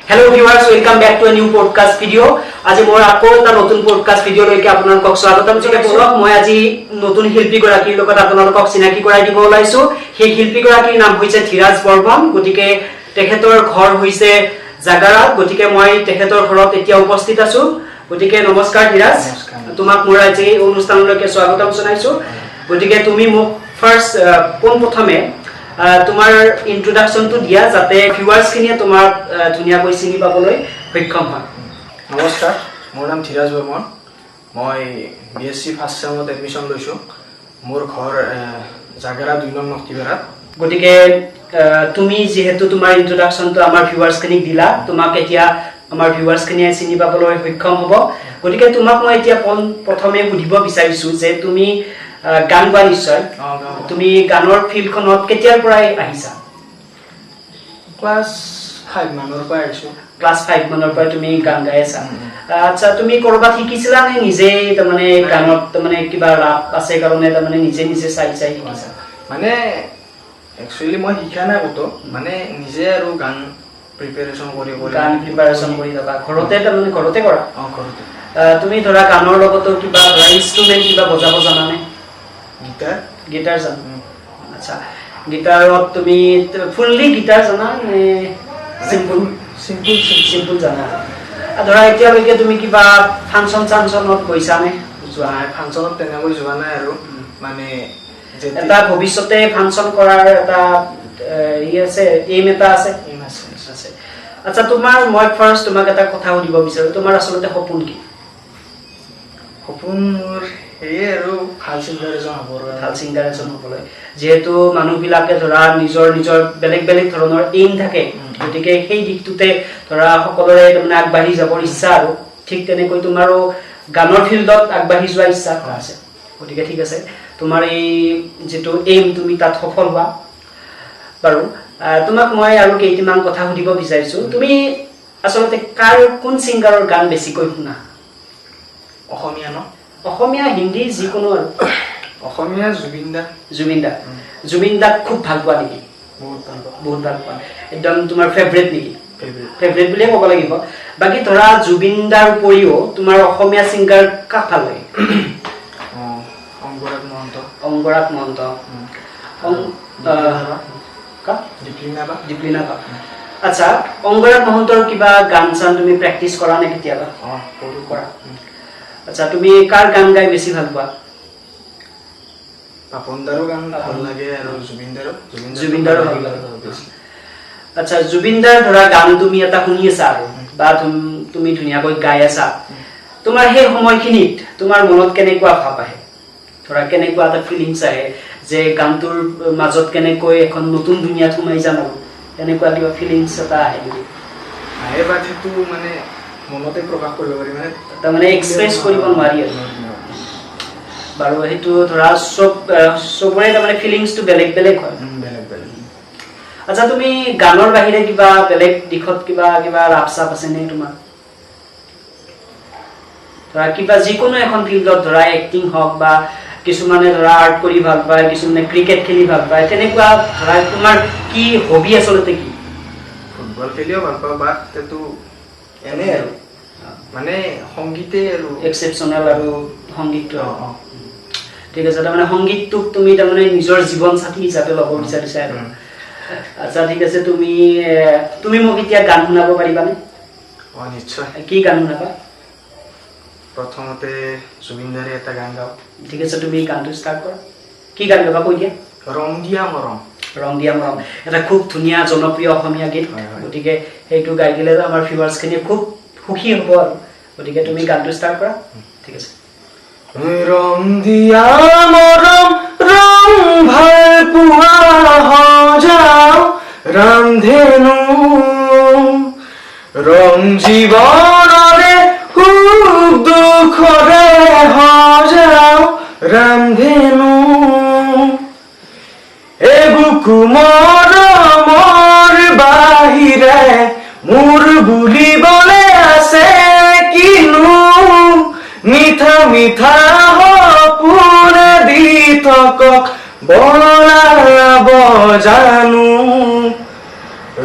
Hello viewers, welcome back to a new podcast video. আজি মই আকৌ এটা নতুন podcast video লৈকে আপোনালোকক স্বাগতম জনাইছো। মই আজি নতুন শিল্পী গৰাকীৰ লগত আপোনালোকক চিনাকি কৰাই দিব ওলাইছো। সেই শিল্পী গৰাকীৰ নাম হৈছে ধীৰাজ বৰ্মন। গতিকে তেখেতৰ ঘৰ হৈছে জাগাৰাত। গতিকে মই তেখেতৰ ঘৰত এতিয়া উপস্থিত আছো। গতিকে নমস্কাৰ ধীৰাজ, তোমাক মোৰ আজি অনুষ্ঠানলৈকে স্বাগতম জনাইছো। গতিকে তুমি মোক ফাৰ্স্ট প্ৰথমে তোমাৰ ইন্ট্ৰোডাকশনটো দিয়া যাতে ভিউয়াৰ্স খিনিয়ে তোমাক ধুনিয়াকৈ চিনি পাবলৈ সক্ষম হয়। নমস্কাৰ, মোৰ নাম ধীৰাজ বৰ্মন। মই বিএসসি ফাৰ্ষ্ট চেমত এডমিশ্যন লৈছো। মোৰ ঘৰ জাগাৰা 2 নং নক্তিপাৰাত। গতিকে তুমি যেহেতু তোমাৰ ইন্ট্ৰোডাকশনটো আমাৰ ভিউয়াৰ্স খিনিক দিলা, তোমাক এতিয়া আমাৰ ভিউয়াৰ্স খিনিয়ে চিনি পাবলৈ সক্ষম হ'ব। গতিকে তোমাক মই এতিয়া প্ৰথমে সুধিব বিচাৰিছো যে তুমি গান গোৱা নিশ্চয়। তুমি গানৰ ফিল্ডখনত কেতিয়াৰ পৰাই আহিছা? ক্লাছ 5 মানৰ পৰা আহিছো। ক্লাছ 5 মানৰ পৰা তুমি গান গাই আছা। আচ্ছা, তুমি কৰবাত শিকিছিলা নে নিজে তাৰমানে গানত তাৰমানে কিবা ৰাপ আছে কাৰণে তাৰমানে নিজে চাই শিকিছা? মানে একচুয়ালি মই শিকা নাই কতো, মানে নিজে আৰু গান প্ৰিপাৰেচন কৰি থকা ঘৰতে তাৰমানে ঘৰতে কৰা? ঘৰতে। তুমি ধৰা গানৰ লগতো কিবা ধৰা ইনষ্ট্ৰুমেন্ট কিবা বজাব জানা নে? গিটাৰ জানো। আচ্ছা, গিটাৰত তুমি ফুললি গিটাৰ জানা নে চিম্পল জানা? ধৰা এতিয়ালৈকে তুমি কিবা ফাংচনত গৈছা নে? যোৱা নাই, ফাংচনত তেনেকৈ যোৱা নাই আৰু মানে এটা ভৱিষ্যতে ফাংচন কৰাৰ এটা এইম এটা আছে। আচ্ছা, মই ফাৰ্স্ট তোমাক এটা কথা সুধিব বিচাৰো, তোমাৰ আচলতে সপোন কি? সপোন মোৰ এই আৰু ভাল সিঙ্গাৰ এজন হ'বলৈ। যেহেতু মানুহবিলাকে ধৰা নিজৰ বেলেগ ধৰণৰ এইম থাকে, গতিকে সেই দিশটোতে ধৰা সকলোৰে তাৰমানে আগবাঢ়ি যাবৰ ইচ্ছা আৰু ঠিক তেনেকৈ তোমাৰো গানৰ ফিল্ডত আগবাঢ়ি যোৱাৰ ইচ্ছা আছে। গতিকে ঠিক আছে, তোমাৰ এই যেটো এইম তুমি তাত সফল হোৱা। বাৰু তোমাক মই আৰু কেইটামান কথা সুধিব বিচাৰিছো, তুমি আচলতে কোন সিঙ্গাৰৰ গান বেছিকৈ শুনা? অসমীয়া হিন্দী যিকোনো আৰু। অসমীয়া জুবিন দাক খুব ভাল পোৱা নেকি? বহুত ভাল পোৱা। একদম তোমাৰ ফেভৰেট নেকি? ফেভৰেট বুলিয়ে ক'ব লাগিব। বাকি ধৰা জুবিন দাৰ উপৰিও তোমাৰ অসমীয়া সিঙ্গাৰ কাক ভাল লাগে? অংগৰাগ মহন্ত। দীপলিনা বা। আচ্ছা, অংগৰাগ মহন্তৰ কিবা গান চান তুমি প্ৰেক্টিচ কৰা নে কেতিয়াবা? কৰা। আচ্ছা, তুমি কাৰ গান গাই বেছি ভাল পোৱা? পাপনদাৰো গান ভাল লাগে আৰু জুবিনদাৰো ভাল লাগে। আচ্ছা, জুবিনদাৰ ধৰা গান তুমি এটা শুনি আছা আৰু বা তুমি ধুনীয়াকৈ গাই আছা, তোমাৰ সেই সময়খিনিত তোমাৰ মনত কেনেকুৱা ভাৱ আহে? ধৰা কেনেকুৱা এটা ফিলিংছ আহে যে গানটোৰ মাজত কেনেকৈ এখন নতুন দুনিয়াত সোমাই যাম আৰু তেনেকুৱা কিবা ফিলিংছ এটা আহে নেকি? আহে বা সেইটো মানে মনতে প্ৰকাশ কৰিব পাৰি, মানে তাৰমানে এক্সপ্ৰেছ কৰিব নোৱাৰি আৰু। বাৰু সেইটো ধৰা চবৰে তাৰমানে ফিলিংছটো বেলেগ হয়। আচ্ছা, তুমি গানৰ বাহিৰে কিবা বেলেগ দিশত কিবা ৰাপ চাপ আছে নে তোমাৰ? ধৰা কিবা যিকোনো এখন ফিল্ডত ধৰা এক্টিং হওক বা কিছুমানে ধৰা আৰ্ট কৰি ভাল পায়, কিছুমানে ক্ৰিকেট খেলি ভাল পায়, তেনেকুৱা ধৰা তোমাৰ কি হবি আচলতে কি? ফুটবল খেলিও ভাল পাওঁ, বাট সেইটো এনে আৰু মানে সংগীতে আৰু এক্সেপচনেল আৰু সংগীতটো। ঠিক আছে, তাৰমানে সংগীতটোক তুমি তাৰমানে নিজৰ জীৱন সাথী হিচাপে ল'ব বিচাৰিছা আৰু। আচ্ছা, ঠিক আছে, তুমি মোক এতিয়া গান শুনাব পাৰিবানে? নিশ্চয়। কি গান শুনাবা? প্ৰথমতে জুবিন দাৰে এটা গান গাওঁ। ঠিক আছে, তুমি গানটো ষ্টাৰ্ট কৰা। কি গান গাবা কৈ দিয়া? ৰং দিয়া মৰম। এটা খুব ধুনীয়া জনপ্ৰিয় অসমীয়া গীত। গতিকে সেইটো গাই দিলে আমাৰ ভিউৱাৰ্স খিনিয়ে খুব সুখী হ'ব আৰু। গতিকে তুমি গানটো ষ্টাৰ্ট কৰা। ঠিক আছে। ৰং দিয়া মৰম, ৰং ভাল পোৱা সজাও ৰামধেনু, ৰং জীৱনৰে সুখ দুখৰে সজাও ৰামধেনু, এই বুকু মৰমৰ বাহিৰে মোৰ বুলিবলে আছে কিনো, মিঠা সপোনে দি থাকক বলাব জানো,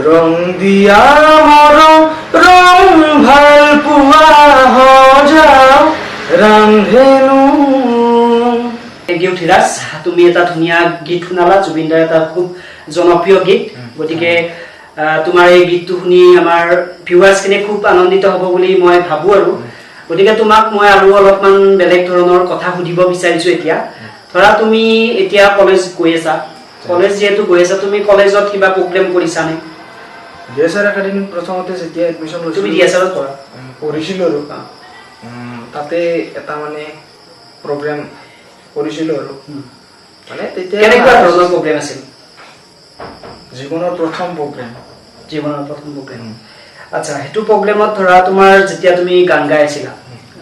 ৰং দিয়া মৰম ৰং ভাল পোৱা সজাও ৰান্ধেনো। থেংক ইউ ধীৰাজ, তুমি এটা ধুনীয়া গীত শুনালা, জুবিন দাৰ এটা খুব জনপ্ৰিয় গীত। গতিকে তোমাৰ এই গীতটো শুনি আমাৰ ভিউৱাৰ্ছখিনি খুব আনন্দিত হ'ব বুলি মই ভাবোঁ আৰু গতিকে তোমাক মই আৰু অলপমান বেলেগ ধৰণৰ কথা সুধিব বিচাৰিছোঁ এতিয়া। ধৰা তুমি এতিয়া কলেজ গৈ আছা, কলেজ যিহেতু গৈ আছা, তুমি কলেজত কিবা প্ৰগ্ৰেম কৰিছানে? ডিএছআৰ একাডেমীত প্ৰথমতে যেতিয়া এডমিশ্যন লৈছিলোঁ, তুমি ডিএছআৰত পঢ়িছিলোঁ আৰু তাতে এটা মানে প্ৰগ্ৰেম কৰিছিলোঁ আৰু মানে তেতিয়া কেনেকুৱা ধৰণৰ প্ৰগ্ৰেম আছিল? জীৱনৰ প্ৰথম প্ৰগ্ৰেম। আচ্ছা, সেইটো প্ৰগ্ৰেমত ধৰা তোমাৰ যেতিয়া তুমি গান গাই আছিলা,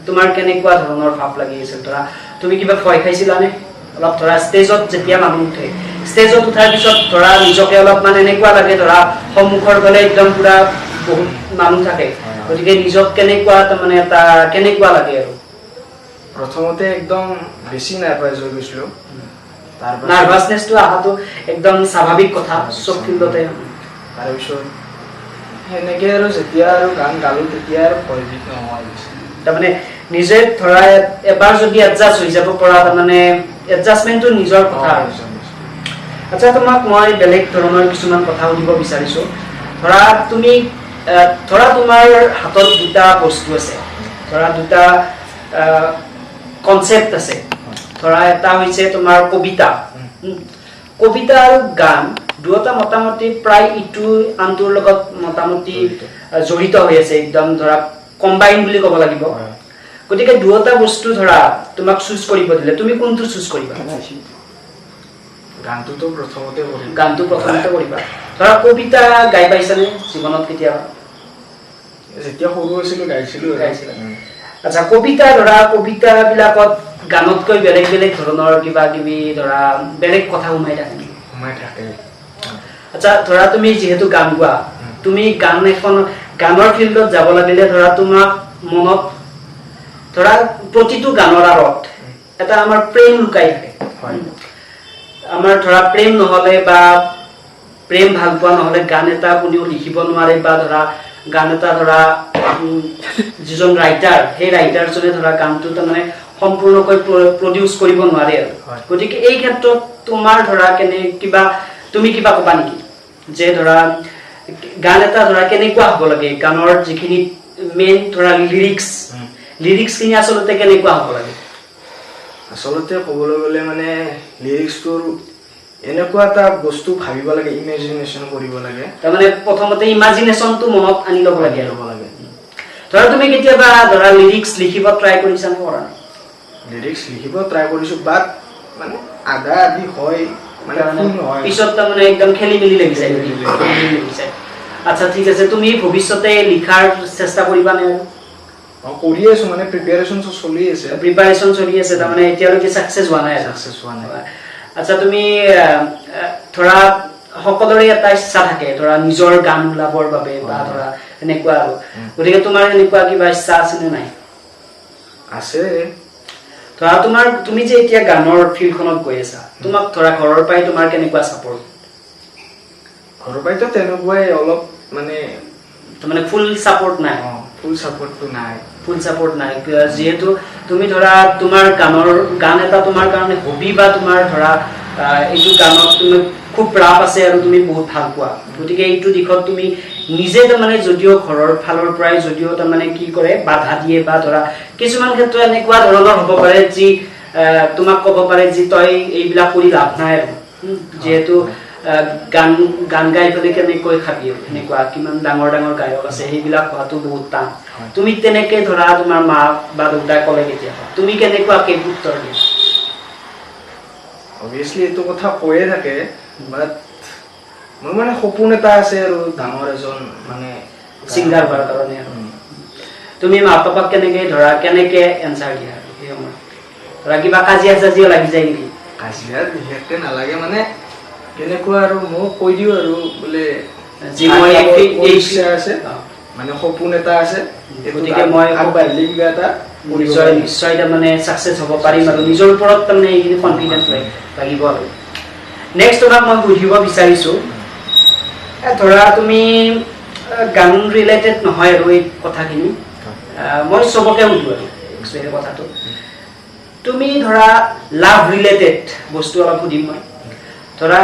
তোমাৰ কেনেকুৱা ধৰণৰ ভাৱ লাগি আছিল? ধৰা তুমি কিবা ভয় খাইছিলানে? অলপ ধৰা ষ্টেজত যেতিয়া মানুহ উঠে, ষ্টেজত উঠাৰ পিছত ধৰা নিজকে অলপমান এনেকুৱা লাগে, ধৰা সন্মুখৰ ফালে একদম পুৰা বহুত মানুহ থাকে, গতিকে নিজক কেনেকুৱা তাৰমানে এটা কেনেকুৱা লাগে আৰু? প্ৰথমতে একদম বেছি নাৰ্ভাছ হৈ গৈছিলোঁ। নাৰ্ভাছনেছটো অহাটো একদম স্বাভাৱিক কথা চব ফিল্ডতে। তাৰপিছত সেনেকে আৰু যেতিয়া আৰু গান গালোঁ তেতিয়া আৰু ভয়ভীত নোহোৱা গৈছে। তাৰমানে নিজে ধৰা এবাৰ যদি এডজাষ্ট হৈ যাব পৰা, তাৰমানে এডজাষ্টমেণ্টটো নিজৰ কথা আৰু। আচ্ছা, তোমাক মই বেলেগ ধৰণৰ কিছুমান কথা সুধিব বিচাৰিছোঁ। ধৰা তুমি ধৰা তোমাৰ হাতত দুটা বস্তু আছে, ধৰা দুটা কনচেপ্ট আছে। ধৰা এটা হৈছে তোমাৰ কবিতা, কবিতা আৰু গান দুয়োটা মোটামুটি প্ৰায় ইটো আনটোৰ লগত মোটামুটি জড়িত হৈ আছে, একদম ধৰা কম্বাইন বুলি ক'ব লাগিব। গতিকে দুয়োটা বস্তু ধৰা তোমাক চুজ কৰিব দিলে তুমি কোনটো চুজ কৰিবা? গানটোতো প্ৰথমতে কৰিম। গানটো প্ৰথমতে কৰিবা। ধৰা কবিতা গাই পাইছানে জীৱনত কেতিয়াবা? যেতিয়া সৰু আছিলোঁ গাইছিলোঁ। আচ্ছা, কবিতা ধৰা কবিতাবিলাকত গানতকৈ বেলেগ বেলেগ ধৰণৰ কিবা কিবি ধৰা বেলেগ কথা সোমাই থাকে নেকি? সোমাই থাকে। আচ্ছা, ধৰা তুমি যিহেতু গান গোৱা, তুমি গানৰ ফিল্ডত যাব লাগিলে ধৰা তোমাক মনত ধৰা প্ৰতিটো গানৰ আঁৰত এটা আমাৰ প্ৰেম লুকাই থাকে। আমাৰ ধৰা প্ৰেম নহ'লে বা প্ৰেম ভাল পোৱা নহ'লে গান এটা কোনেও লিখিব নোৱাৰে, বা ধৰা গান এটা ধৰা যিজন ৰাইটাৰ, সেই ৰাইটাৰজনে ধৰা গানটো তাৰমানে সম্পূৰ্ণকৈ প্ৰডিউচ কৰিব নোৱাৰে আৰু। গতিকে এই ক্ষেত্ৰত তোমাৰ ধৰা তুমি কিবা ক'বা নেকি যে ধৰা গান এটা ধৰা কেনেকুৱা হ'ব লাগে? গানৰ যিখিনি মেইন ধৰা লিৰিক্সখিনি আচলতে কেনেকুৱা হ'ব লাগে? আচলতে ক'বলৈ গ'লে মানে লিৰিক্সটোৰ এনেকুৱা এটা বস্তু ভাবিব লাগে, ইমেজিনেশ্যন কৰিব লাগে। তাৰমানে প্ৰথমতে ইমাজিনেশ্যনটো মনত আনি ল'ব লাগে। ধৰা তুমি কেতিয়াবা ধৰা লিৰিক্স লিখিব ট্ৰাই কৰিছা নে কৰা নাই? লিৰিক্স লিখিব ট্ৰাই কৰিছোঁ, বাট মানে আধা আধি হয়, মানে পিছত তাৰমানে একদম খেলি মেলি লাগি যায়। আচ্ছা, ঠিক আছে, তুমি ভৱিষ্যতে লিখাৰ চেষ্টা কৰিবা নে? কৰি আছোঁ, মানে প্ৰিপেৰেশ্যন চলি আছে। তাৰমানে এতিয়ালৈকে ছাকচেছ হোৱা নাই। আচ্ছা, তুমি ধৰা সকলোৰে এটা ইচ্ছা থাকে ধৰা নিজৰ গান ওলাবৰ বাবে বা ধৰা এনেকুৱা আৰু, গতিকে তোমাৰ এনেকুৱা কিবা ইচ্ছা আছে নে নাই? আছে। ধৰা তুমি যে এতিয়া গানৰ ফিল্ডখনত গৈ আছা, তোমাক ধৰা ঘৰৰ পৰাই তোমাৰ কেনেকুৱা ছাপৰ্ট? ঘৰৰ পৰাইতো তেনেকুৱাই অলপ মানে ফুল ছাপৰ্ট নাই? ফুল ছাপৰ্টটো নাই। যিহেতু তুমি ধৰা তোমাৰ গান এটা তোমাৰ কাৰণে হবি, বা তোমাৰ ধৰা এইটো গানত তুমি খুব ৰাপ আছে আৰু তুমি বহুত ভাল পোৱা, গতিকে এইটো দিশত তুমি নিজে তাৰমানে যদিও ঘৰৰ ফালৰ পৰাই যদিও তাৰমানে কি কৰে বাধা দিয়ে, বা ধৰা কিছুমান ক্ষেত্ৰত এনেকুৱা ধৰণৰ হ'ব পাৰে যি তোমাক ক'ব পাৰে যে তই এইবিলাক কৰি লাভ নাই আৰু, যিহেতু গান গাই পেলাই কেনেকৈ খাবি, এনেকুৱা কিমান ডাঙৰ ডাঙৰ গায়ক আছে, সেইবিলাক হোৱাটো বহুত টান। তুমি তেনেকে ধৰা তোমাৰ মা বা দেউতাই ক'লে কেতিয়াবা তুমি কেনেকুৱাকে উত্তৰ দিয়া? অবভিয়াছলি এইটো কথা কৈয়ে থাকে, বাট মোৰ মানে সপোন এটা আছে আৰু ডাঙৰ এজন মানে ছিংগাৰ হোৱাৰ কাৰণে। তুমি মা পাপাক কেনেকে এনচাৰ দিয়া সেই সময়ত? ধৰা কিবা কাজিয়া চাজিয়া লাগি যায় নেকি? কাজিয়া বিশেষকে নালাগে, মানে কেনেকুৱা আৰু মই কৈ দিওঁ আৰু বোলে আছে, মানে সপোন এটা আছে, গতিকে মই কিবা এটা নিশ্চয় তাৰমানে ছাকচেছ হ'ব পাৰিম আৰু নিজৰ ওপৰত তাৰমানে এইখিনি কনফিডেন্স লাগিব আৰু। নেক্সট তোমাক মই সুধিব বিচাৰিছোঁ, ধৰা তুমি গান ৰিলেটেড নহয় আৰু এই কথাখিনি মই চবকে সুধো আৰু একচুৱেলি কথাটো তুমি ধৰা লাভ ৰিলেটেড বস্তু অলপ সুধিম মই ধৰা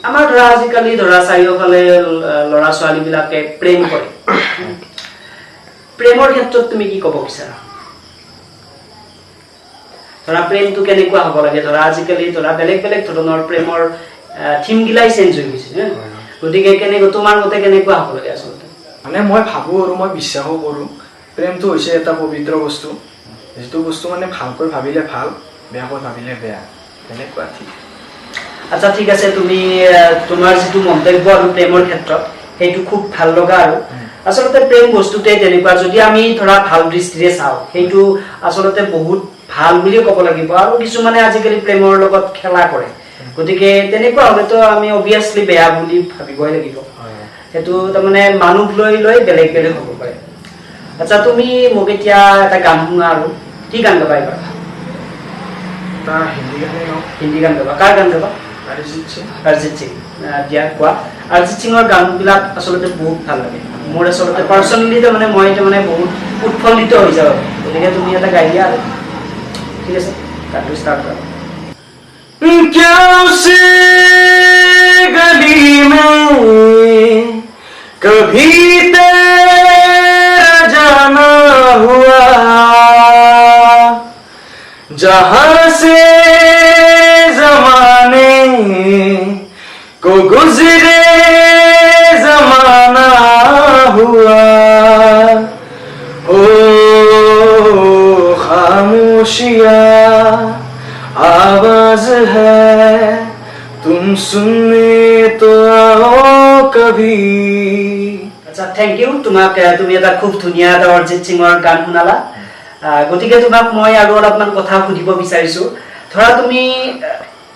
আমাৰ ধৰা আজিকালি ধৰা চাৰিওফালে ল'ৰা ছোৱালীবিলাকে প্ৰেম কৰে প্ৰেমৰ ক্ষেত্ৰত তুমি কি ক'ব বিচাৰা ধৰা প্ৰেমটো কেনেকুৱা হ'ব লাগে ধৰা আজিকালি ধৰা বেলেগ বেলেগ ধৰণৰ প্ৰেমৰ থিমগিলাই চেঞ্জ হৈ গৈছে গতিকে কেনেকৈ তোমাৰ মতে কেনেকুৱা হ'ব লাগে আচলতে মানে মই ভাবোঁ আৰু মই বিশ্বাসো কৰোঁ প্ৰেমটো হৈছে এটা পবিত্ৰ বস্তু যিটো বস্তু মানে ভালকৈ ভাবিলে ভাল বেয়াকৈ ভাবিলে বেয়া তেনেকুৱা ঠিক আচ্ছা ঠিক আছে তুমি তোমাৰ যিটো মন্তব্য আৰু প্ৰেমৰ ক্ষেত্ৰত সেইটো খুব ভাল লগা আৰু আচলতে প্ৰেম বস্তুতে তেনেকুৱা যদি আমি ধৰা ভাল দৃষ্টিৰে চাওঁ সেইটো আচলতে বহুত ভাল বুলি ক'ব লাগিব আৰু কিছুমানে আজিকালি প্ৰেমৰ লগত খেলা কৰে গতিকে তেনেকুৱা হ'লেতো আমি অবভিয়াছলি বেয়া বুলি ভাবিবই লাগিব সেইটো তাৰমানে মানুহ লৈ লৈ বেলেগ বেলেগ হ'ব পাৰে আচ্ছা তুমি মোক এতিয়া এটা গান শুনা আৰু কি গান গাবা এইবাৰ এটা হিন্দী গানেই গাওঁ হিন্দী গান গাবা কাৰ গান গাবা অৰিজিত সিং দিয়া কোৱা অৰিজিত সিঙৰ গানবিলাক আচলতে বহুত ভাল লাগে মোৰ আচলতে পাৰ্চনেলি তাৰমানে মই তাৰমানে বহুত উৎফুল্লিত হৈ যাওঁ গতিকে তুমি এটা গাই দিয়া আৰু ঠিক আছে গানটো ষ্টাৰ্ট কৰা क्या उस गली में कभी तेरा जाना हुआ जहां से जमाने को गुजरे जमाना हुआ ओ खामोशिया आवाज है तुम सुनने तो आओ कभी আচ্ছা থ্যাংক ইউ তোমাক তুমি এটা খুব ধুনীয়া এটা অৰিজিত সিঙৰ গান শুনালা গতিকে তোমাক মই আৰু অলপমান কথা সুধিব বিচাৰিছো ধৰা তুমি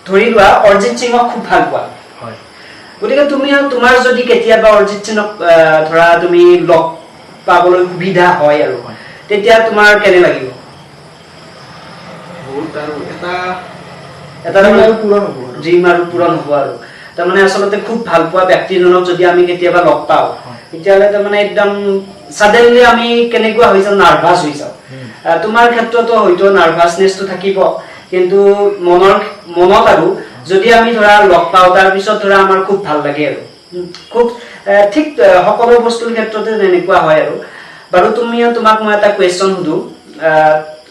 ধৰি লোৱা অৰিজিত সিঙক খুব ভাল পোৱা হয় গতিকে তুমি তোমাৰ যদি কেতিয়াবা অৰিজিত সিঙক ধৰা তুমি লগ পাবলৈ সুবিধা হয় আৰু তেতিয়া তোমাৰ কেনে লাগিব বহুত আৰু এটা এটা আৰু পূৰণ হ'ব ড্ৰিম আৰু পূৰণ হ'ব আৰু তাৰমানে আচলতে খুব ভাল পোৱা ব্যক্তিজনক যদি আমি কেতিয়াবা লগ পাওঁ তেতিয়াহ'লে তাৰমানে একদম ছাডেনলি আমি কেনেকুৱা হৈ যাওঁ নাৰ্ভাছ হৈ যাওঁ তোমাৰ ক্ষেত্ৰতো হয়তো নাৰ্ভাছনেছটো থাকিব কিন্তু মনত আৰু যদি আমি ধৰা লগ পাওঁ তাৰপিছত ধৰা আমাৰ খুব ভাল লাগে আৰু খুব ঠিক সকলো বস্তুৰ ক্ষেত্ৰতে তেনেকুৱা হয় আৰু বাৰু তোমাক মই এটা কুৱেশ্যন সুধো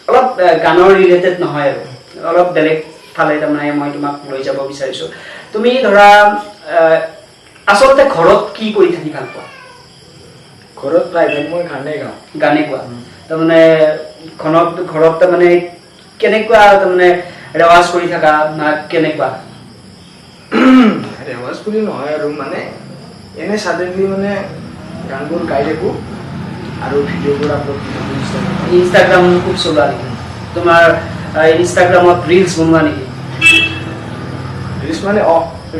অলপ গানৰ ৰিলেটেড নহয় আৰু অলপ বেলেগ ফালে তাৰমানে মই তোমাক লৈ যাব বিচাৰিছো তুমি ধৰা আচলতে ঘৰত কি কৰি থাকি ভাল পোৱা ঘৰত প্ৰায়ভাগ মই গানে গোৱা তাৰমানে ঘৰত তাৰমানে কেনেকুৱা তাৰমানে ৰেৱাজ কৰি থাকা না কেনেকুৱা ৰেৱাজ বুলি নহয় আৰু মানে এনে ছাডেনলি মানে গানবোৰ গাই থাকোঁ আৰু ভিডিঅ'বোৰ আপলোড কৰি থাকোঁ ইনষ্টাগ্ৰাম খুব চলোৱা নেকি তোমাৰ ইনষ্টাগ্ৰামত ৰিলছ বনোৱা নেকি ৰিলছ মানে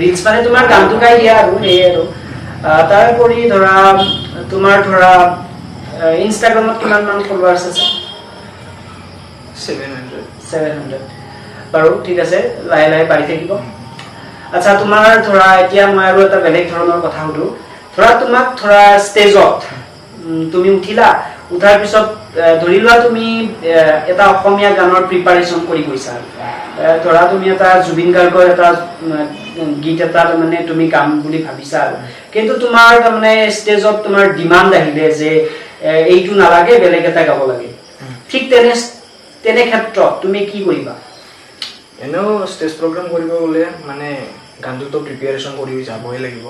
ৰিলছ মানে তোমাৰ গানটো গাই দিয়া আৰু সেয়ে আৰু তাৰোপৰি ধৰা তোমাৰ ধৰা ইনষ্টাগ্ৰামত কিমান মান ফলোৱাৰ্ছ আছে 700 বাৰু ঠিক আছে লাহে লাহে বাঢ়ি থাকিব আচ্ছা তোমাৰ ধৰা এতিয়া মই আৰু এটা বেলেগ ধৰণৰ কথা সুধো ধৰা তোমাক ধৰা ষ্টেজত তুমি উঠিলা উঠাৰ পিছত ধৰি লোৱা তুমি এটা অসমীয়া গানৰ প্ৰিপাৰেচন কৰি গৈছা ধৰা তুমি এটা জুবিন গাৰ্গৰ এটা গীত এটা মানে তুমি গাম বুলি ভাবিছা আৰু কিন্তু তোমাৰ তাৰমানে ষ্টেজত তোমাৰ ডিমাণ্ড আহিলে যে এইটো নালাগে বেলেগ এটা গাব লাগে ঠিক তেনে ক্ষেত্ৰত তুমি কি কৰিবা এনেও ষ্টেজ প্ৰগ্ৰাম কৰিব গ'লে মানে গানটোতো প্ৰিপেয়াৰেশ্যন কৰি যাবই লাগিব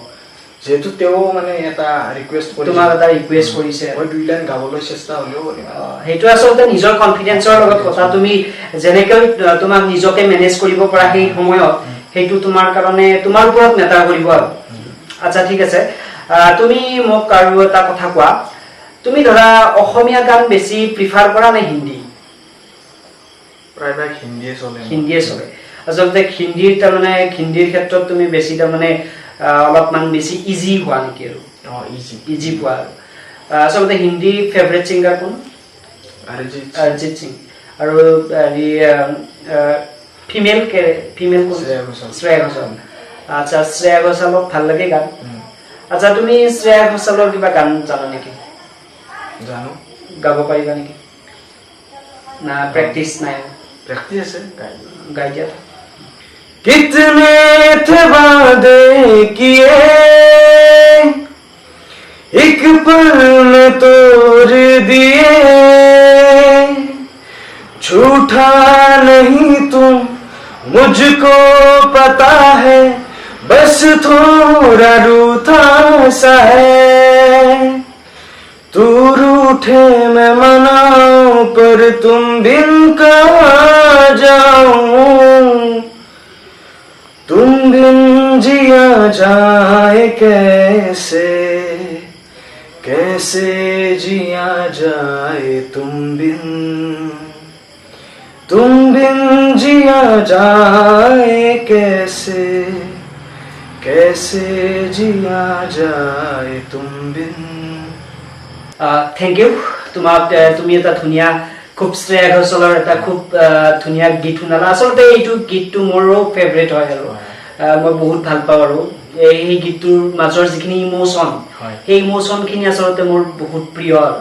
যেহেতু তেওঁ মানে এটা ৰিকুৱেষ্ট কৰিছে তোমাক এটা ৰিকুৱেষ্ট কৰিছে মই 2 লাইন গাবলৈ চেষ্টা হ'লেও কৰিম সেইটো আচলতে নিজৰ কনফিডেন্সৰ লগত কথা তুমি যেনেকৈ তোমাক নিজকে মেনেজ কৰিব পৰা সেই সময়ত সেইটো তোমাৰ কাৰণে তোমাৰ ওপৰত মেটাৰ কৰিব আৰু আচ্ছা ঠিক আছে তুমি মোক আৰু এটা কথা কোৱা তুমি ধৰা অসমীয়া গান বেছি প্ৰিফাৰ কৰা নে হিন্দী প্ৰায়ভাগ হিন্দীয়ে চলে আচলতে হিন্দীৰ ক্ষেত্ৰত তুমি বেছি তাৰমানে অলপমান বেছি ইজি হোৱা নেকি আৰু ইজি পোৱা আৰু আচলতে হিন্দী ফেভৰেট ছিংগাৰ কোন অৰিজিত সিং আৰু ফিমেল কোন শ্ৰেয়া ঘোষাল আচ্ছা শ্ৰেয়া ঘোষালক ভাল লাগে গান আচ্ছা তুমি শ্ৰেয়া ঘোষালৰ কিবা গান জানা নেকি জানো গাব পাৰিবা নেকি না প্ৰেক্টিস নাই প্ৰেক্টিছ আছে গাই দিয়া कितने थे वादे किए एक पल में तोड़ दिए झूठा नहीं तुम मुझको पता है बस थोड़ा रूठा सा है तू रूठे मैं मनाऊं पर तुम बिन कहाँ जाऊं तुम बिन जिया जाए कैसे कैसे जिया जाए तुम बिन जिया जाए कैसे कैसे जिया जाए तुम बिन थैंक यू তোমাক তুমি এটা ধুনিয়া খুব শ্ৰেয়া ঘোষালৰ এটা খুব ধুনিয়া গীত শুনালা আসলে এইটো গীতটো মোৰো ফেভাৰিট হয় আৰু মই বহুত ভাল পাওঁ আৰু এই গীতটোৰ মাজৰ যিখিনি ইমোশন সেই ইমোশন খিনি আসলে মোৰ বহুত প্ৰিয় আৰু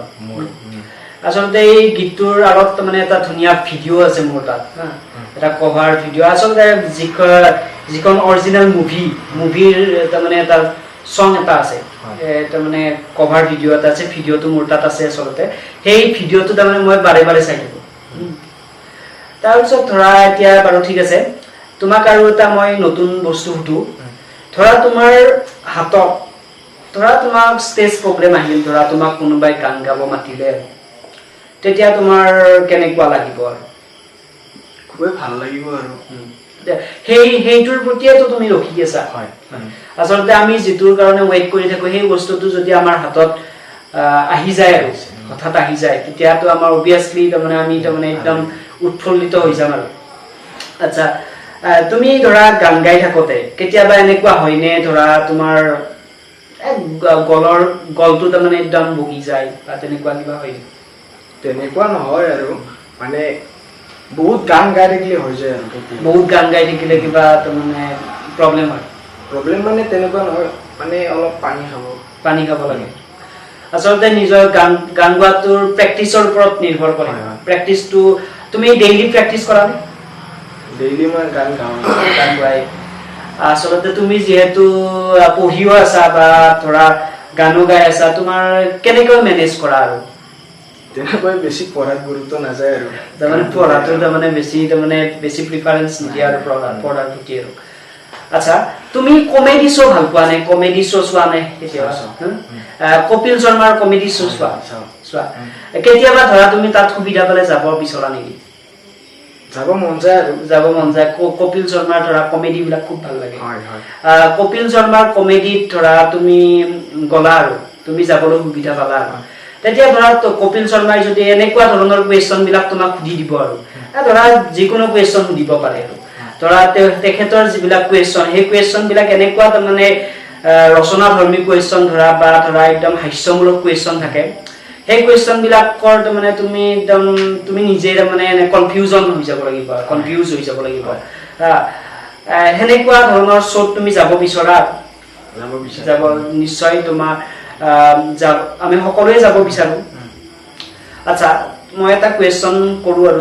আসলে এই গীতটোৰ আৰত মানে এটা ধুনিয়া ভিডিও আছে মোৰ তাত এটা কভাৰ ভিডিও আসলে যিখন অৰিজিনাল মুভিৰ এটা মানে এটা সং এটা আছে এটা মানে কভাৰ ভিডিও এটা আছে ভিডিওটো মোৰ তাত আছে আসলে সেই ভিডিওটো মানে মই বাৰে বাৰে চাই থাকো তাৰপিছত ধৰা এতিয়া বাৰু ঠিক আছে তোমাক আৰু এটা মই নতুন বস্তু সুধো ধৰা তোমাৰ হাতত ধৰা তোমাক ষ্টেজ প্ৰগ্ৰাম আহিল ধৰা তোমাক কোনোবাই গান গাব মাতিলে তেতিয়া তোমাৰ কেনেকুৱা লাগিব আৰু খুবেই ভাল লাগিব আৰু সেইটোৰ প্ৰতিয়েতো তুমি ৰখি আছা হয় আসলে আমি যিটোৰ কাৰণে ওয়েট কৰি থাকো সেই বস্তুটো যদি আমাৰ হাতত আহি যায় আৰু হঠাৎ আহি যায় তেতিয়াতো আমাৰ অবিয়াসলি তাৰমানে আমি তাৰমানে একদম উৎফুল্লিত হৈ যাম আৰু আচ্ছা তুমি ধৰা গান গাই থাকোতে কেতিয়াবা এনেকুৱা হয়নে ধৰা তোমাৰ গলটো তাৰমানে একদম বহি যায় বা তেনেকুৱা কিবা হয় তেনেকুৱা নহয় আৰু মানে বহুত গান গাই থাকিলে হৈ যায় আৰু বহুত গান গাই থাকিলে কিবা তাৰমানে প্ৰব্লেম হয় প্ৰব্লেম মানে তেনেকুৱা নহয় মানে অলপ পানী খাব লাগে আসলে নিজৰ গান গোৱাটোৰ প্ৰেক্টিছৰ ওপৰত নিৰ্ভৰ কৰে প্ৰেক্টিছটো তুমি ডেইলি প্ৰেক্টিছ কৰা নে ডেইলি মই গান গাই আসলে তুমি যেহেতু পঢ়িও আছা বা ধৰা গানো গাই আছা তোমাৰ কেনেকৈ মেনেজ কৰা আৰু তেনেকৈ বেছি পঢ়াত গুৰুত্ব নাযায় আৰু তাৰমানে পঢ়াটো তাৰমানে বেছি প্ৰিফাৰেন্স নিদিয়া আৰু পঢ়াৰ প্ৰতি আৰু আচ্ছা তুমি কমেডি শ্ব' ভাল পোৱা নে কমেডি শ্ব' চোৱা নে কেতিয়াবা কপিল শৰ্মাৰ কমেডি শ্ব' চোৱা কেতিয়াবা ধৰা তুমি তাত সুবিধা পালে যাব বিচৰা নেকি যাব মন যায় কপিল শৰ্মাৰ ধৰা কমেডি বিলাক খুব ভাল লাগে কপিল শৰ্মাৰ কমেডিত ধৰা তুমি গলা আৰু তুমি যাবলৈ সুবিধা পালা আৰু তেতিয়া ধৰা কপিল শৰ্মাই যদি এনেকুৱা ধৰণৰ কুৱেশ্যন বিলাক তোমাক সুধি দিব আৰু ধৰা যিকোনো কুৱেশ্যন সুধিব পাৰে আৰু ধৰা তেখেতৰ যিবিলাক কুৱেশ্যন সেই কুৱেশ্যন বিলাক এনেকুৱা তাৰমানে ৰচনাধৰ্মী কুৱেশ্যন ধৰা বা ধৰা একদম হাস্যমূলক কুৱেশ্যন থাকে সেই কুৱেশ্যন বিলাকৰ তাৰমানে তুমি নিজে তাৰমানে কনফিউজ হৈ যাব লাগিব সেনেকুৱা ধৰণৰ শ্ব'ত তুমি যাব বিচৰা যাব নিশ্চয় তোমাৰ আমি সকলোৱে যাব বিচাৰো আচ্ছা মই এটা কুৱেশ্যন কৰো আৰু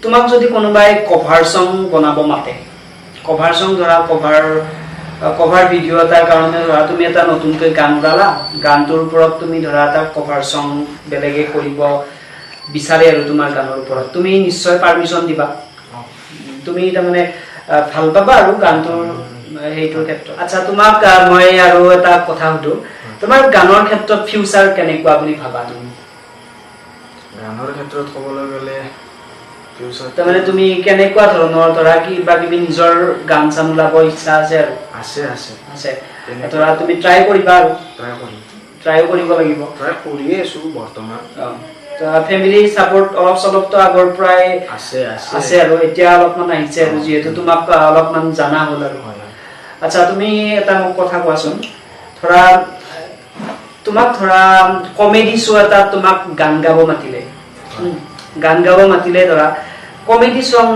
তোমাক যদি কোনোবাই কভাৰ সং বনাব মাতে কভাৰ সং ধৰা কভাৰ ভিডিঅ' এটাৰ কাৰণে ধৰা তুমি এটা নতুনকৈ গান গালা গানটোৰ ওপৰত তুমি ধৰা এটা কভাৰ সং বেলেগে কৰিব বিচাৰে আৰু তোমাৰ গানৰ ওপৰত তুমি নিশ্চয় পাৰমিশন দিবা তুমি তাৰমানে ভাল পাবা আৰু গানটোৰ সেইটোৰ ক্ষেত্ৰত আচ্ছা তোমাক মই আৰু এটা কথা সুধো তোমাৰ গানৰ ক্ষেত্ৰত ফিউচাৰ কেনেকুৱা বুলি ভাবা তুমি গানৰ ক্ষেত্ৰত ক'বলৈ গ'লে তাৰমানে তুমি কেনেকুৱা ধৰণৰ ধৰা কিবা কিবি নিজৰ গান চান ওলাব ইচ্ছা আছে আৰু আছে ধৰা তুমি ট্ৰাই কৰিবা আৰু ট্ৰাইও কৰিব লাগিব ট্ৰাই কৰিয়ে আছো বৰ্তমান ফেমিলি সাপোৰ্ট অলপ চলপতো আগৰ পৰাই আছে আৰু এতিয়া অলপমান আহিছে আৰু যিহেতু তোমাক অলপমান জানা হ'ল আৰু আচ্ছা তুমি এটা মোক কথা কোৱাচোন ধৰা তোমাক ধৰা কমেডি শ্ব' এটা তোমাক গান গাব মাতিলে ধৰা কমেডি সং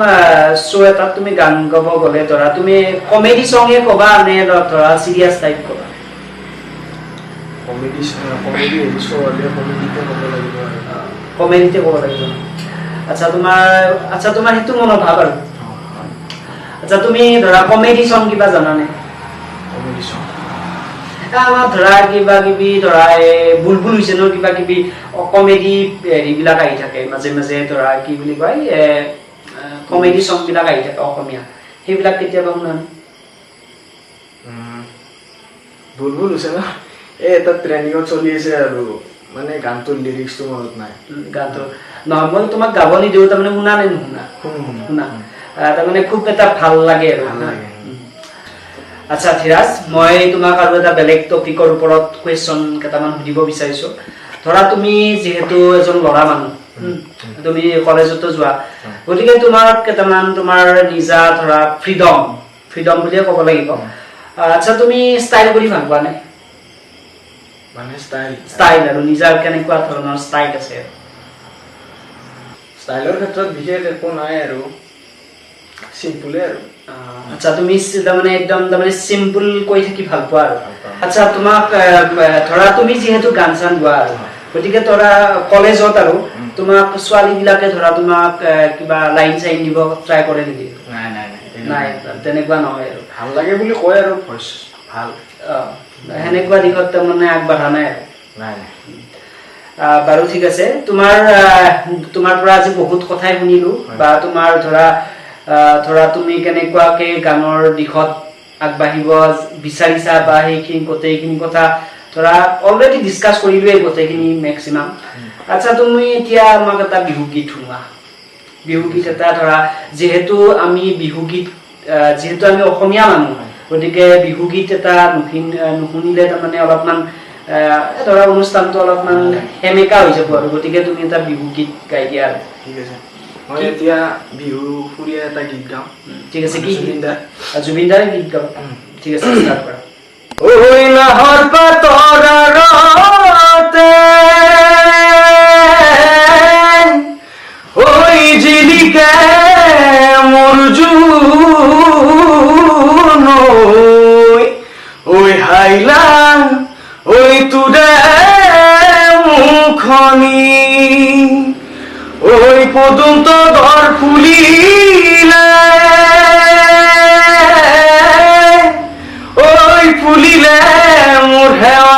শ্ব' এটাত তুমি গান গাব গ'লে ধৰা তুমি কমেডি সঙে ক'বা নে ধৰা চিৰিয়াছ টাইপ ক'বা? কমেডি শ্ব' হ'লে কমেডিতে ক'ব লাগিব আৰু কমেডিতে ক'ব লাগিব। আচ্ছা তোমাৰ সেইটো মনৰ ভাৱ আৰু। আচ্ছা তুমি ধৰা কমেডি সং কিবা জানানে? কমেডি শ্ব' আমাৰ ধৰা কিবা কিবি ধৰা বুলবুল হুছেইনৰ কিবা কিবি কমেডি হেৰিবিলাক আহি থাকে মাজে মাজে, ধৰা কি বুলি কয় কমেডি সং বিলাক আহি থাকে অসমীয়া, সেইবিলাক কেতিয়াবা শুনা? বুলবুল হুছেইন এটা ট্ৰেণ্ডিঙত চলি আছে আৰু মানে গানটোৰ লিৰিক্সটো মনত নাই। গানটো নহয়, মই তোমাক গাব নিদিওঁ, তাৰমানে শুনা নে নুশুনা? শুনা তাৰমানে খুব এটা ভাল লাগে আৰু। আচ্ছা ধীৰাজ, মই তোমাক আৰু এটা বেলেগ টপিকৰ ওপৰত কুৱেশ্যন কেইটামান সুধিব বিচাৰিছো। ধৰা তুমি যিহেতু এজন ল'ৰা মানুহ, তুমি কলেজতো যোৱা, গতিকে তোমাৰ কেইটামান তোমাৰ নিজা ধৰা ফ্ৰীডম বুলিয়ে ক'ব লাগিব। আচ্ছা তুমি ষ্টাইল কৰি ভাল পোৱা নে? মানে ষ্টাইল আৰু নিজৰ কেনেকুৱা ধৰণৰ ষ্টাইল আছে? ষ্টাইলৰ ক্ষেত্ৰত বিশেষ একো নাই আৰু চিম্পুলে আৰু। আচ্ছা তুমি তাৰমানে একদম তাৰমানে চিম্পুল কৈ থাকি ভাল পোৱা আৰু। আচ্ছা তোমাক ধৰা তুমি যিহেতু গান চান গোৱা আৰু, গতিকে ধৰা কলেজত আৰু তোমাক ছোৱালী বিলাকে ধৰা তোমাক কিবা লাইন চাইন দিব ট্ৰাই কৰে নেকি? নাই তেনেকুৱা নহয় আৰু। ভাল লাগে বুলি কয় আৰু ভইচ ভাল, সেনেকুৱা দিশত তাৰমানে আগবাঢ়া নাই আৰু। নাই বাৰু ঠিক আছে, তোমাৰ পৰা আজি বহুত কথাই শুনিলো, বা তোমাৰ ধৰা তুমি কেনেকুৱাকে গানৰ দিশত আগবাঢ়িব বিচাৰিছা, বা সেইখিনি গোটেইখিনি কথা ধৰা অলৰেডি ডিছকাছ কৰিলোৱেই গোটেইখিনি মেক্সিমাম। আচ্ছা তুমি এতিয়া আমাক এটা বিহুগীত শুনোৱা, বিহুগীত এটা ধৰা, যিহেতু আমি অসমীয়া মানুহ, গতিকে বিহুগীত এটা নুশুনিলে তাৰমানে অলপমান ধৰা অনুষ্ঠানটো অলপমান সেমেকা হৈ যাব আৰু, গতিকে তুমি এটা বিহুগীত গাই দিয়া আৰু। ঠিক আছে, মই এতিয়া বিহু সুৰীয়া এটা গীত গাওঁ। ঠিক আছে, কি জুবিন দাৰ গীত গাওঁ? ঠিক আছে, ষ্টাৰ্ট কৰা। ঐ নাহৰ পাতৰ আঁৰতে ঐ জিলিকে মোৰ জোন, ঐ হাইলা ঐ তোৰে মুখনি, ঐ পদুম তদৰ ফুলিলে, ফুলিলে মোৰ হেৱালি,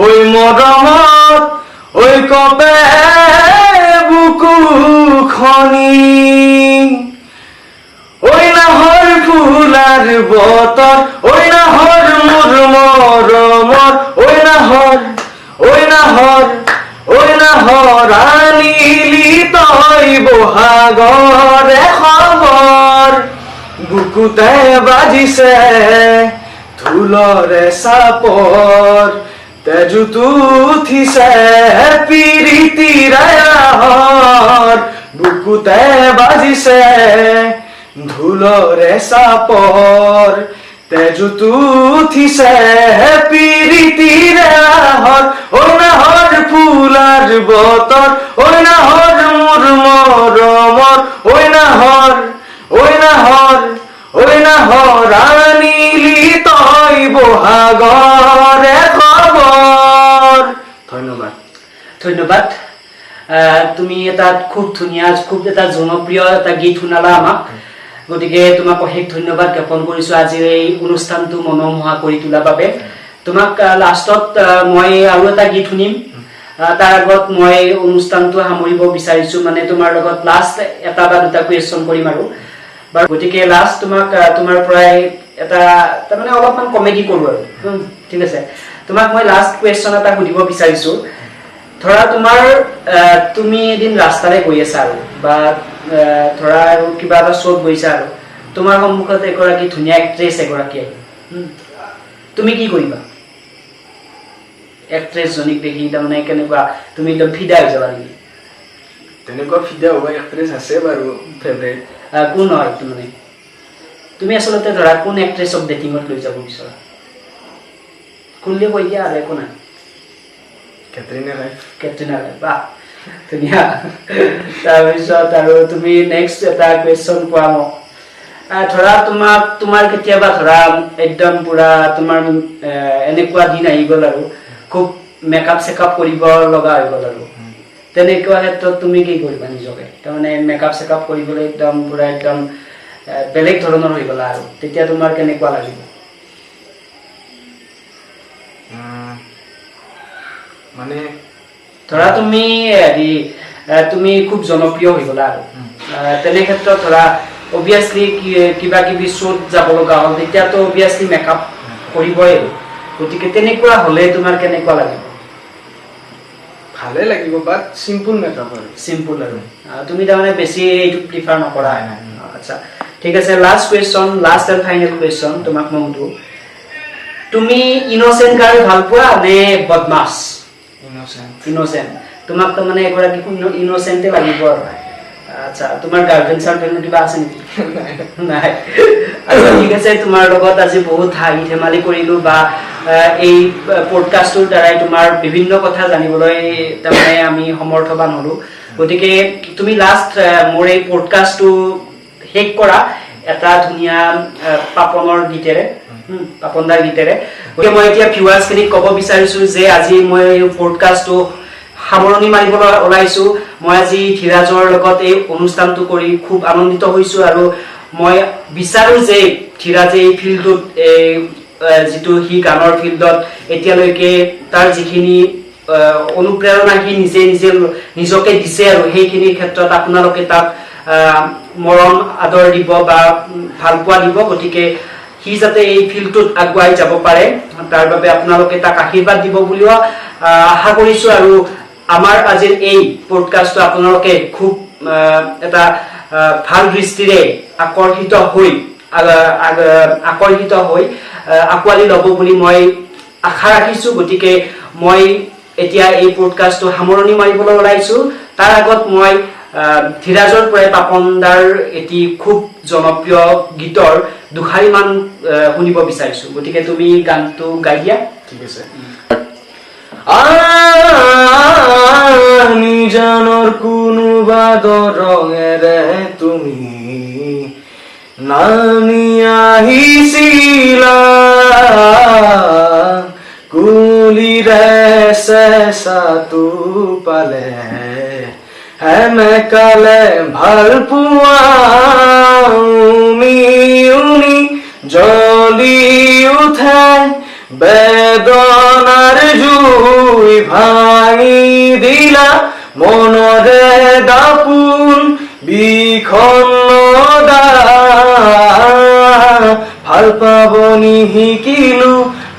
ঐ মৰমত ঐ কপে বুকু খনি, ঐ নাহৰ ফুলাৰ বতৰ, ঐ নাহৰ মোৰ মৰমৰ, ঐ নাহৰ আনিলি তই বহাগৰে খবৰ, বুকুতে বাজিছে ঢোলৰে চাপৰ, তেজুত উঠিছে পিৰিতিৰ আহৰ, বুকুতে বাজিছে ঢোলৰে চাপৰ, তেজুত উঠিছে পিৰিতিৰ আহৰ, ঐ নাহৰ ফুলাৰ বতৰ, ঐ নাহৰ মোৰ মৰমৰ, ঐ নাহৰ আনিলি তই বহাগৰে খবৰ। ধন্যবাদ। তুমি এটা খুব ধুনীয়া, খুব এটা জনপ্ৰিয় এটা গীত শুনালা আমাক, গতিকে তোমাক অশেষ ধন্যবাদ জ্ঞাপন কৰিছো আজিৰ এই অনুষ্ঠানটো মনোমোহা কৰি তোলাৰ বাবে। তোমাক লাষ্টত মই আৰু এটা গীত শুনিম, তাৰ আগত মই অনুষ্ঠানটো সামৰিব বিচাৰিছো, মানে তোমাৰ লগত লাষ্ট এটা বা দুটা কুৱেশ্যন কৰিম আৰু। গতিকে লাষ্ট তোমাক তোমাৰ পৰাই এটা তাৰমানে অলপমান কমেডি কৰো আৰু, ঠিক আছে? তোমাক মই লাষ্ট কুৱেশ্যন এটা সুধিব বিচাৰিছো। ধৰা তুমি এদিন ৰাস্তাৰে গৈ আছা আৰু, বা ধৰা আৰু কিবা এটা শ্ব'ত গৈছা আৰু, তোমাৰ সন্মুখত এগৰাকী ধুনীয়া এক্ট্ৰেছ এগৰাকী আহিল, তুমি কি কৰিবা? এক্ট্ৰেছজনীক দেখি তাৰমানে কেনেকুৱা, তুমি একদম ফিদা হৈ যাবা নেকি? তেনেকুৱা ফিদা হোৱা এক্ট্ৰেছ আছে বাৰু ফেভৰেট। কোন হয় মানে তুমি আচলতে ধৰা কোন এক্ট্ৰেছক ডেটিঙত লৈ যাব বিচৰা? খুলিলে কৈ দিয়া আৰু, একো নাই। কেটৰিনা কাইফ। কেটৰিনা কাইফ, বাহ ধুনীয়া তাৰপিছত আৰু তুমি নেক্সট এটা কুৱেশ্যন পোৱা মোক ধৰা তোমাৰ কেতিয়াবা ধৰা একদম পুৰা তোমাৰ এনেকুৱা দিন আহি গ'ল আৰু খুব মেকআপ চেকআপ কৰিব লগা হৈ গ'ল আৰু তেনেকুৱা ক্ষেত্ৰত তুমি কি কৰিবা নিজকে তাৰমানে মেকআপ চেকআপ কৰিবলৈ একদম পুৰা একদম বেলেগ ধৰণৰ হৈ গ'লা আৰু তেতিয়া তোমাৰ কেনেকুৱা লাগিব মানে ধৰা তুমি হেৰি তুমি খুব জনপ্ৰিয় হৈ গ'লা আৰু তেনে ক্ষেত্ৰত ধৰা অবভিয়াছলি কিবা কিবি শ্ব'ত যাব লগা হ'ল তেতিয়াতো অবভিয়াছলি মেকআপ কৰিবই গতিকে তেনেকুৱা হ'লে তোমাৰ কেনেকুৱা লাগিব ভালে লাগিব বাট চিম্পল মেকআপ আৰু চিম্পল আৰু তুমি তাৰমানে বেছি এইটো প্ৰিফাৰ নকৰা আচ্ছা ঠিক আছে লাষ্ট এণ্ড ফাইনেল কুৱেশ্যন তোমাক মই সুধো তুমি ইন'চেণ্ট গাৰ্ল ভাল পোৱা নে বদমাছ ইন'চেণ্ট তোমাক তো মানে এগৰাকী ইন'চেণ্টে লাগিব আৰু আচ্ছা তোমাৰ গাৰ্লফ্ৰেণ্ড চাৰ্লফ্ৰেণ্ড কিবা আছে নেকি নাই আচ্ছা ঠিক আছে তোমাৰ লগত আজি বহুত হাঁহি ধেমালি কৰিলো বা এই পডকাষ্টটোৰ দ্বাৰাই তোমাৰ বিভিন্ন কথা জানিবলৈ তাৰমানে আমি সমৰ্থবান হ'লো গতিকে তুমি লাষ্ট মোৰ এই পডকাষ্টটো শেষ কৰা এটা ধুনীয়া পাপনৰ গীতেৰে পাপনদাৰ গীতেৰে গতিকে মই এতিয়া ভিউৱাৰ্ছখিনিক ক'ব বিচাৰিছো যে আজি মই এই পডকাষ্টটো সামৰণি মাৰিবলৈ ওলাইছো মই আজি ধীৰাজৰ লগত এই অনুষ্ঠানটো কৰি খুব আনন্দিত হৈছো আৰু মই বিচাৰো যে ধীৰাজে এই ফিল্ডটোত যিটো সি গানৰ ফিল্ডত এতিয়ালৈকে তাৰ যিখিনি অনুপ্ৰেৰণা সি নিজকে দিছে আৰু সেইখিনি ক্ষেত্ৰত আপোনালোকে তাক মৰম আদৰ দিব বা ভাল পোৱা দিব গতিকে সি যাতে এই ফিল্ডটোত আগুৱাই যাব পাৰে তাৰ বাবে আপোনালোকে তাক আশীৰ্বাদ দিব বুলিও আশা কৰিছো আৰু আমাৰ আজিৰ এই পডকাষ্টটো আপোনালোকে খুব এটা ভাল দৃষ্টিৰে আকৰ্ষিত হৈ আঁকোৱালি ল'ব বুলি মই আশা ৰাখিছো গতিকে মই এতিয়া এই পডকাষ্টটো সামৰণি মাৰিবলৈ ওলাইছো তাৰ আগত মই ধীৰাজৰ পৰাই পাপনদাৰ এটি খুব জনপ্ৰিয় গীতৰ দুখাৰিমান শুনিব বিচাৰিছো গতিকে তুমি গানটো গাই দিয়া ঠিক আছে নিজানৰ কোনোবা দৰঙেৰে তুমি নামি আহিছিলা কুলিৰে চেঁচাটো পালে হেমেকালে ভাল পোৱা উমি জ্বলি উঠে বেদনাৰ জুই ভাঙি দিলা মনৰে দাপোন বিষণ্ণ ভাল পাব নিশিকিলো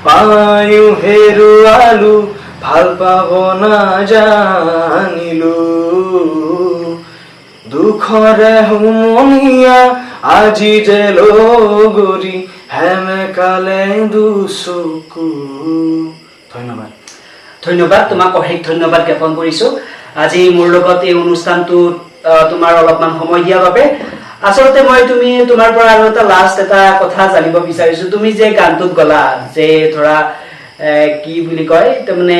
পায়ো হেৰুৱালো ভাল পাব নাজানিলো দুখৰে হুমনীয়া আজি যে লগৰী হেমেকালে দুচকু ধন্যবাদ ধন্যবাদ তোমাক অশেষ ধন্যবাদ জ্ঞাপন কৰিছো আজি মোৰ লগত এই অনুষ্ঠানটোত তোমাৰ অলপমান সময় দিয়াৰ বাবে আচলতে মই তোমাৰ পৰা আৰু এটা লাষ্ট এটা কথা জানিব বিচাৰিছো তুমি যে গানটোত গলা যে ধৰা কি বুলি কয় তাৰমানে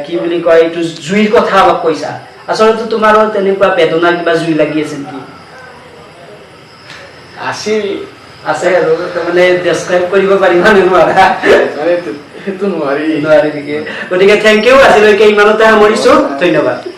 কি বুলি কয় এইটো জুইৰ কথা অলপ কৈছা আচলতে তোমাৰো তেনেকুৱা বেদনাৰ কিবা জুই লাগি আছে নেকি আছে আৰু তাৰমানে ডেছক্ৰাইব কৰিব পাৰিবা নে নোৱাৰা সেইটো নোৱাৰি নেকি গতিকে থেংক ইউ আজিলৈকে ইমানতে সামৰিছো ধন্যবাদ